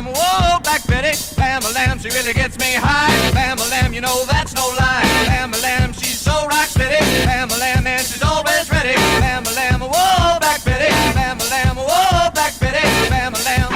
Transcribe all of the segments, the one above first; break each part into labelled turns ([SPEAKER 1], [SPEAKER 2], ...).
[SPEAKER 1] Lam, whoa, Black Betty. Bam-a-lam, she really gets me high. Bam-a-lam, you know that's no lie. Bam-a-lam, she's so rock steady. Bam-a-lam, and she's always ready. Bam-a-lam, whoa, Black Betty. Bam-a-lam, whoa, Black Betty. Bam-a-lam.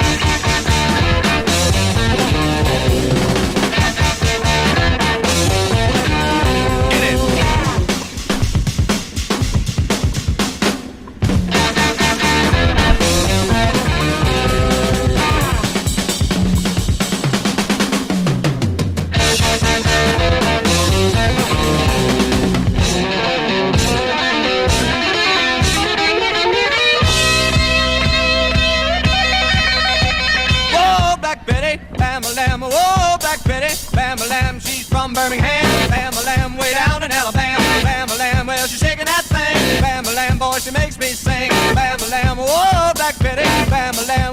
[SPEAKER 1] Get it. Bam-a-lam, whoa, Black Betty. Bam-a-lam, she's from Birmingham. Bam-a-lam, way down in Alabama. Bam-a-lam, well, she's shaking that thing. Bam-a-lam, boy, she makes me sing. Bam-a-lam, whoa, Black Betty. Bam-a-lam.